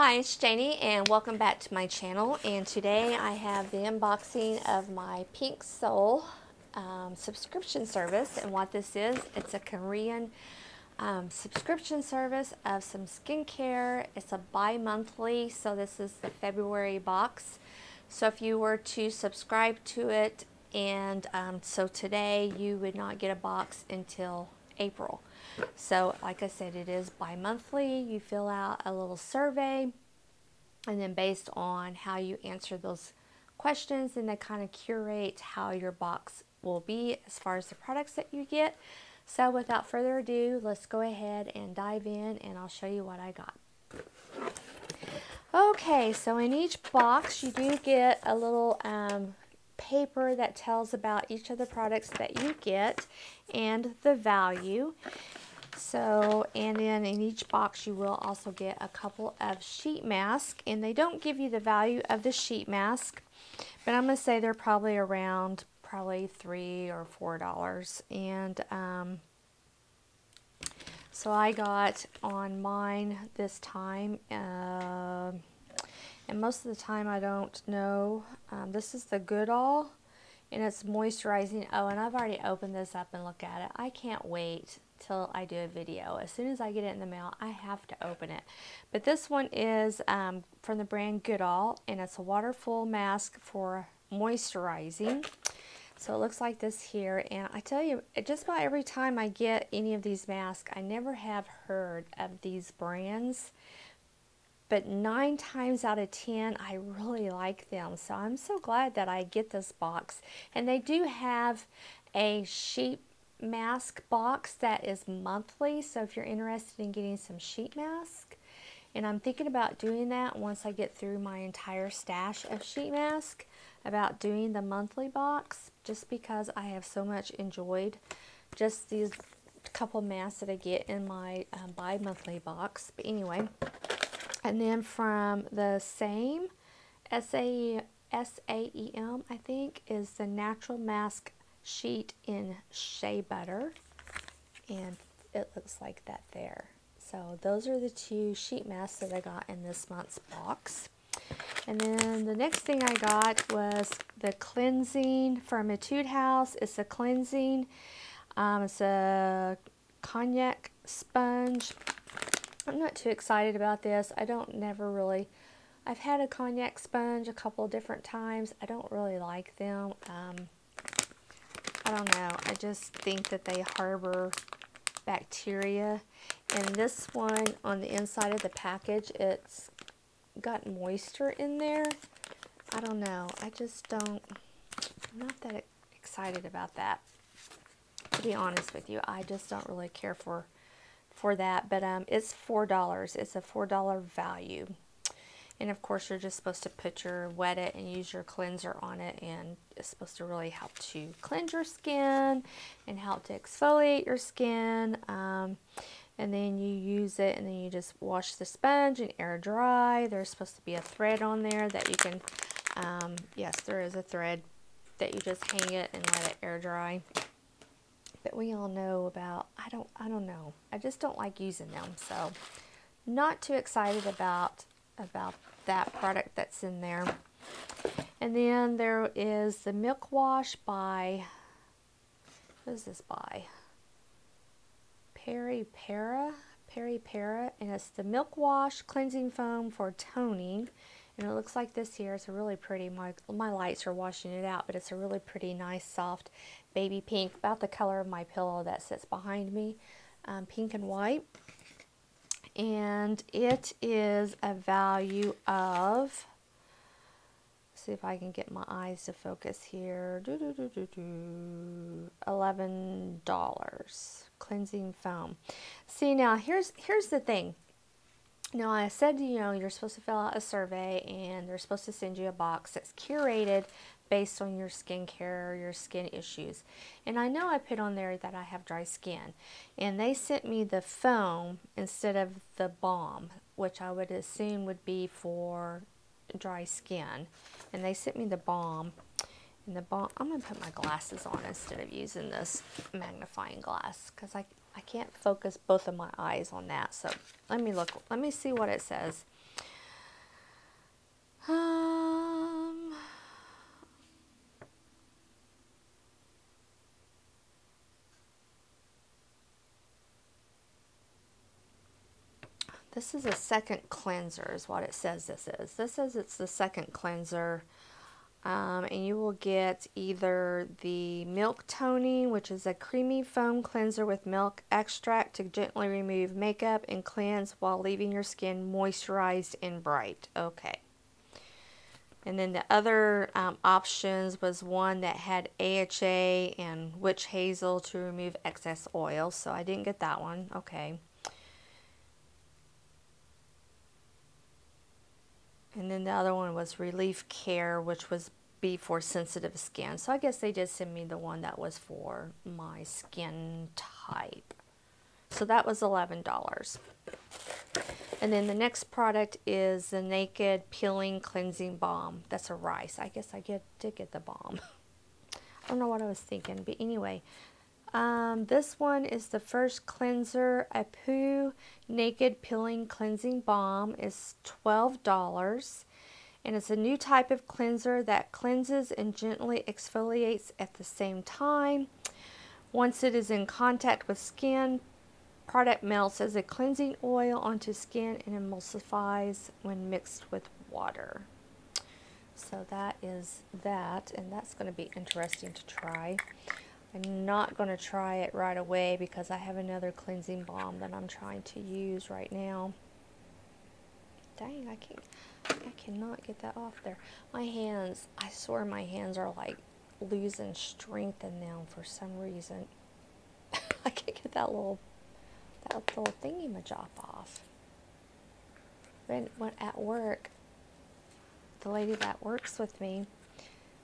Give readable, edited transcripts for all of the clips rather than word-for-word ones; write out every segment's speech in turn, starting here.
Hi, it's Janie and welcome back to my channel, and today I have the unboxing of my Pink Seoul subscription service. And what this is, it's a Korean subscription service of some skincare. It's a bi-monthly, so this is the February box. So if you were to subscribe to it, and so today you would not get a box until April. So like I said, it is bi-monthly. You fill out a little survey, and then based on how you answer those questions, and they kind of curate how your box will be as far as the products that you get. So without further ado, let's go ahead and dive in, and I'll show you what I got. Okay, so in each box you do get a little paper that tells about each of the products that you get and the value. So, and then in each box you will also get a couple of sheet masks, and they don't give you the value of the sheet mask, but I'm going to say they're probably around $3 or $4. And so I got on mine this time, and most of the time I don't know. This is the Goodall, and it's moisturizing. Oh, and I've already opened this up and looked at it. I can't wait till I do a video. As soon as I get it in the mail, I have to open it. But this one is from the brand Goodall, and it's a waterful mask for moisturizing. So it looks like this here, and I tell you, just about every time I get any of these masks, I never have heard of these brands, but 9 times out of 10 I really like them. So I'm so glad that I get this box. And they do have a sheet mask box that is monthly, so if you're interested in getting some sheet mask, and I'm thinking about doing that once I get through my entire stash of sheet mask, about doing the monthly box, just because I have so much enjoyed just these couple masks that I get in my bi-monthly box. But anyway, and then from the same SAEM, I think, is the natural mask sheet in shea butter, and it looks like that there. So those are the 2 sheet masks that I got in this month's box. And then the next thing I got was the cleansing from Etude House. It's a cleansing, it's a cognac sponge. I'm not too excited about this. I've had a cognac sponge a couple of different times. I don't really like them. I don't know. I just think that they harbor bacteria. And this one, on the inside of the package, it's got moisture in there. I don't know. I'm not that excited about that, to be honest with you. I just don't really care for that. But it's $4. It's a $4 value. And of course, you're just supposed to wet it and use your cleanser on it, and it's supposed to really help to cleanse your skin and help to exfoliate your skin. And then you use it, and then you just wash the sponge and air dry. There's supposed to be a thread on there that you can, yes, there is a thread that you just hang it and let it air dry. But we all know about, I don't know. I just don't like using them, so not too excited about that product that's in there. And then there is the Milk Wash by, what is this by? Mrrebates, and it's the Milk Wash Cleansing Foam for Toning. And it looks like this here. It's a really pretty, my lights are washing it out, but it's a really pretty, nice, soft baby pink, about the color of my pillow that sits behind me, pink and white. And it is a value of, let's see if I can get my eyes to focus here, $11. Cleansing foam. See, now here's the thing. Now I said, you're supposed to fill out a survey, and they're supposed to send you a box that's curated based on your skincare, your skin issues. And I know I put on there that I have dry skin, and they sent me the foam instead of the balm, which I would assume would be for dry skin. And they sent me the balm, and the balm, I'm going to put my glasses on instead of using this magnifying glass, because I can't focus both of my eyes on that. So let me see what it says. Um, this is a second cleanser is what it says this is. This says it's the second cleanser. And you will get either the milk toning, which is a creamy foam cleanser with milk extract to gently remove makeup and cleanse while leaving your skin moisturized and bright. Okay. And then the other options was one that had AHA and witch hazel to remove excess oil. So I didn't get that one. Okay. And then the other one was Relief Care, which was be for sensitive skin. So I guess they did send me the one that was for my skin type. So that was $11. And then the next product is the Naked Peeling Cleansing Balm. That's a rice. I guess I did get the balm. I don't know what I was thinking, but anyway. This one is the first cleanser. A Poo Naked Peeling Cleansing Balm is $12. And it's a new type of cleanser that cleanses and gently exfoliates at the same time. Once it is in contact with skin, product melts as a cleansing oil onto skin and emulsifies when mixed with water. So that is that, and that's going to be interesting to try. I'm not going to try it right away because I have another cleansing balm that I'm trying to use right now. Dang, I cannot get that off there. My hands, I swear my hands are like losing strength in them for some reason. I can't get that little thingy-majop off. When at work, the lady that works with me,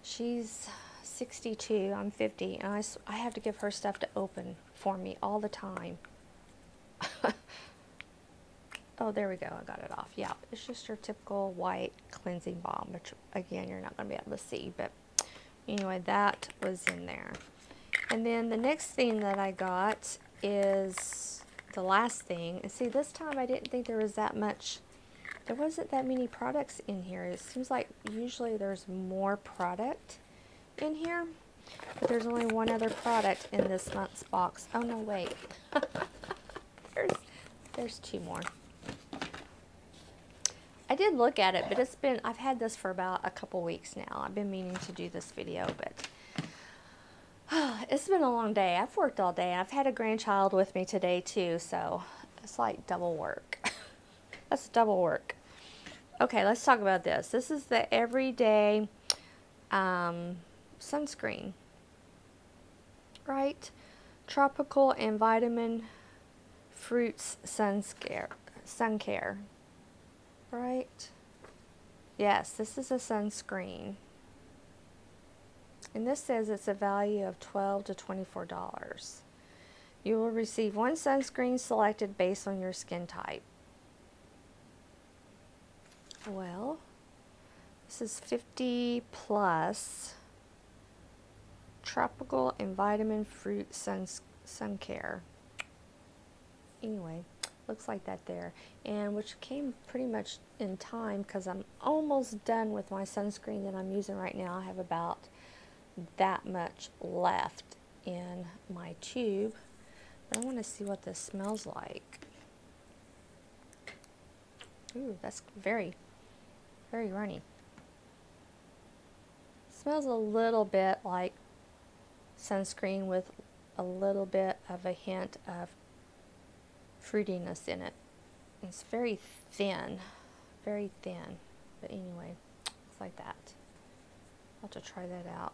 she's 62, I'm 50, and I have to give her stuff to open for me all the time. Oh, there we go. I got it off. Yeah, it's just your typical white cleansing balm, which, again, you're not going to be able to see. But anyway, that was in there. And then the next thing that I got is the last thing. And see, this time I didn't think there was that much. There wasn't that many products in here. It seems like usually there's more product in here. But there's only one other product in this month's box. Oh, no, wait. There's two more. I did look at it, but I've had this for about a couple weeks now. I've been meaning to do this video, but it's been a long day. I've worked all day. I've had a grandchild with me today too, so it's like double work. That's double work. Okay, let's talk about this. This is the Everyday Sunscreen, right? Tropical and Vitamin Fruits Sun Care. Right? Yes, this is a sunscreen. And this says it's a value of $12 to $24. You will receive one sunscreen selected based on your skin type. Well, this is 50 plus tropical and vitamin fruit sun care. Anyway, looks like that there, and which came pretty much in time because I'm almost done with my sunscreen that I'm using right now. I have about that much left in my tube, but I want to see what this smells like. Ooh, that's very, very runny. Smells a little bit like sunscreen with a little bit of a hint of fruitiness in it. It's very thin, but anyway, it's like that. I'll have to try that out.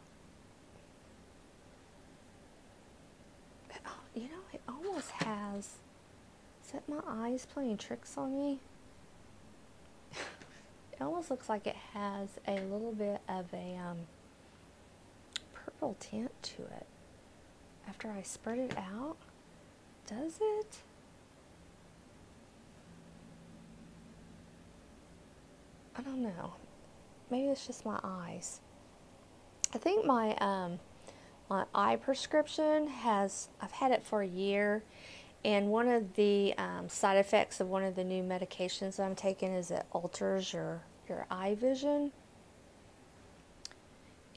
You know, it almost has, is that my eyes playing tricks on me? It almost looks like it has a little bit of a purple tint to it. After I spread it out, does it? I don't know. Maybe it's just my eyes. I think my my eye prescription I've had it for a year, and one of the side effects of one of the new medications I'm taking is it alters your your eye vision.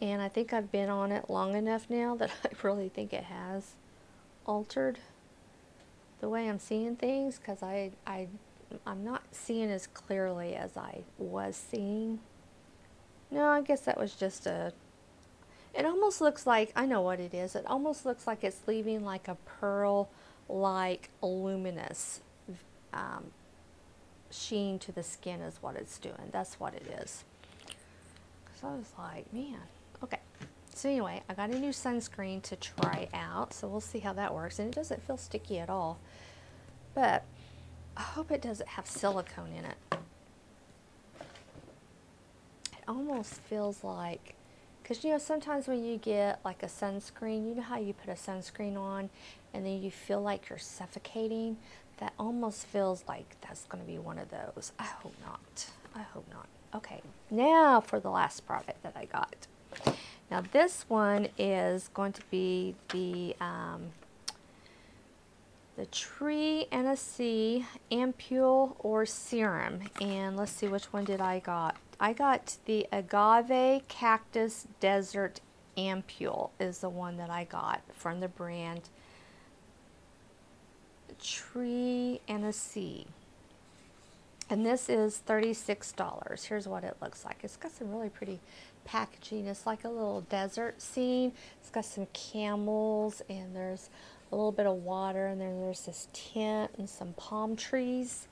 And I think I've been on it long enough now that I really think it has altered the way I'm seeing things, because I'm not seeing as clearly as I was seeing. No, I guess that was just a, it almost looks like, I know what it is. It almost looks like it's leaving like a pearl-like luminous sheen to the skin is what it's doing. That's what it is. So I was like, man, okay. So anyway, I got a new sunscreen to try out, so we'll see how that works. And it doesn't feel sticky at all, but I hope it doesn't have silicone in it. It almost feels like, because you know, sometimes when you get like a sunscreen, you know how you put a sunscreen on and then you feel like you're suffocating? That almost feels like that's going to be one of those. I hope not. I hope not. Okay, now for the last product that I got. Now this one is going to be the Tree and a Sea Ampule or Serum. And let's see, which one did I got? I got the Agave Cactus Desert Ampule is the one that I got from the brand Tree and a Sea. And this is $36. Here's what it looks like. It's got some really pretty packaging. It's like a little desert scene. It's got some camels, and there's a little bit of water, and then there's this tent and some palm trees.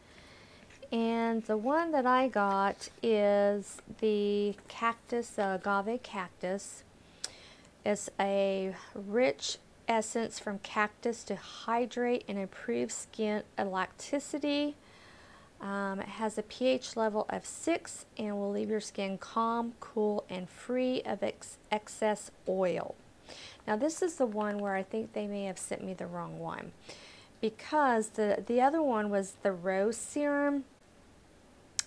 And the one that I got is the cactus, the agave cactus. It's a rich essence from cactus to hydrate and improve skin elasticity. It has a pH level of 6 and will leave your skin calm, cool, and free of excess oil. Now this is the one where I think they may have sent me the wrong one, because the other one was the Rose Serum,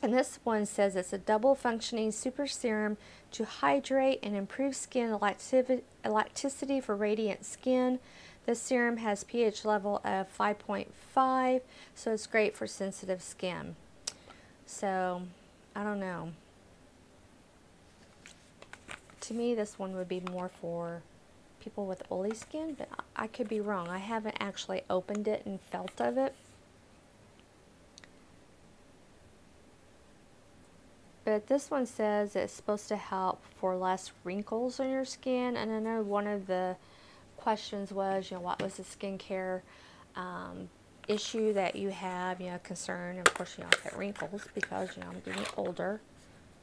and this one says it's a double functioning super serum to hydrate and improve skin elasticity for radiant skin. This serum has pH level of 5.5, so it's great for sensitive skin. So, I don't know. To me, this one would be more for people with oily skin, but I could be wrong. I haven't actually opened it and felt of it. But this one says it's supposed to help for less wrinkles on your skin. And I know one of the questions was, you know, what was the skincare issue that you have, you know, concern. Of course, you know, I get wrinkles because, you know, I'm getting older.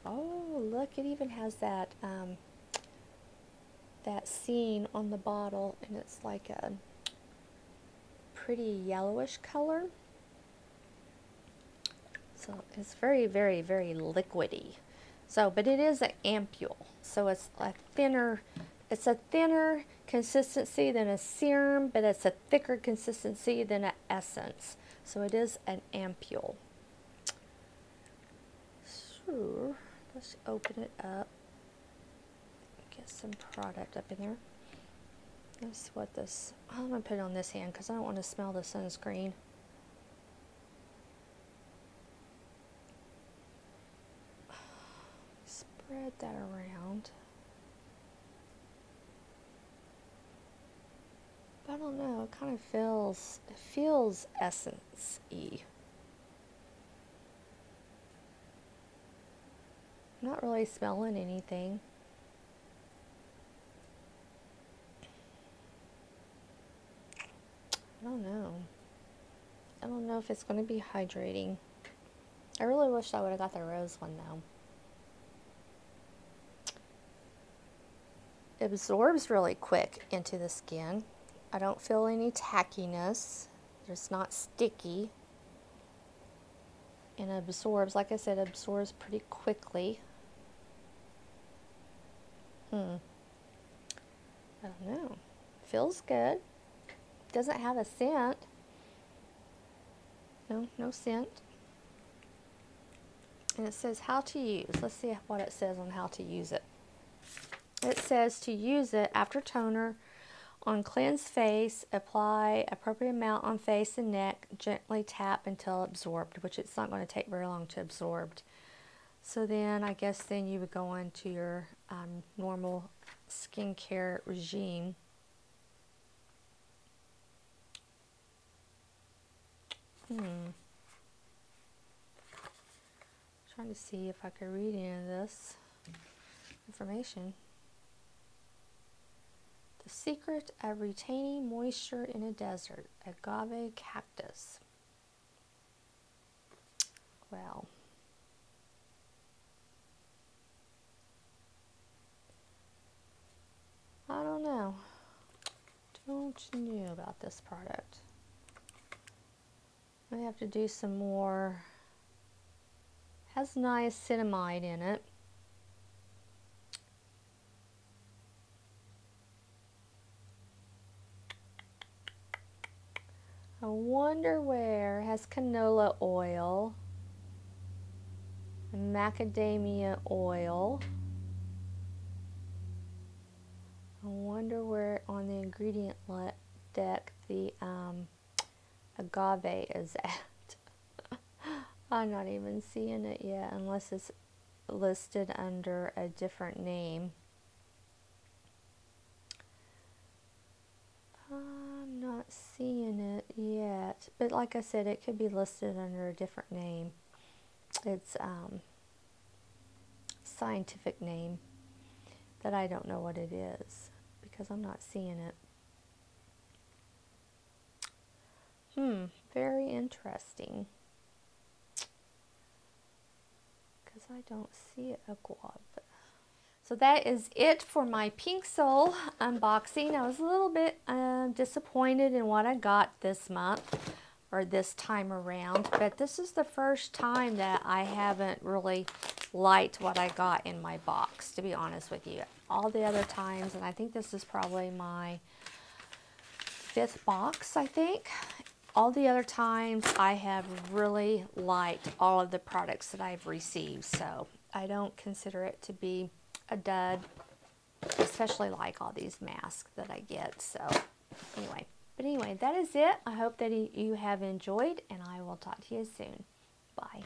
Oh, look, it even has that that scene on the bottle, and it's like a pretty yellowish color. So it's very, very, very liquidy. So, but it is an ampule. So it's a thinner consistency than a serum, but it's a thicker consistency than an essence. So it is an ampule. So let's open it up. Get some product up in there. That's what this, I'm going to put it on this hand because I don't want to smell the sunscreen. Spread that around. I don't know, it kind of feels essence-y. I'm not really smelling anything. I don't know. I don't know if it's going to be hydrating. I really wish I would have got the rose one though. It absorbs really quick into the skin. I don't feel any tackiness. It's not sticky. And it absorbs, like I said, it absorbs pretty quickly. I don't know. Feels good. Doesn't have a scent. No scent. And it says how to use. Let's see what it says on how to use it. It says to use it after toner on cleansed face, apply appropriate amount on face and neck, gently tap until absorbed, which it's not going to take very long to absorb. So then I guess then you would go into your normal skincare regime. Trying to see if I could read any of this information. The secret of retaining moisture in a desert, agave cactus. Well, I don't know. Don't know about this product. I have to do some more. Has niacinamide in it. I wonder where. It has canola oil, and macadamia oil. I wonder where on the ingredient deck the agave is at. I'm not even seeing it yet unless it's listed under a different name. I'm not seeing it yet, but like I said, it could be listed under a different name. It's scientific name that I don't know what it is because I'm not seeing it. Very interesting. Because I don't see a guava. So that is it for my Pink Soul unboxing. I was a little bit disappointed in what I got this month, or this time around, but this is the first time that I haven't really liked what I got in my box, to be honest with you. All the other times, and I think this is probably my 5th box, I think. All the other times I have really liked all of the products that I've received, so I don't consider it to be a dud, especially like all these masks that I get. So anyway, that is it. I hope that you have enjoyed, and I will talk to you soon. Bye.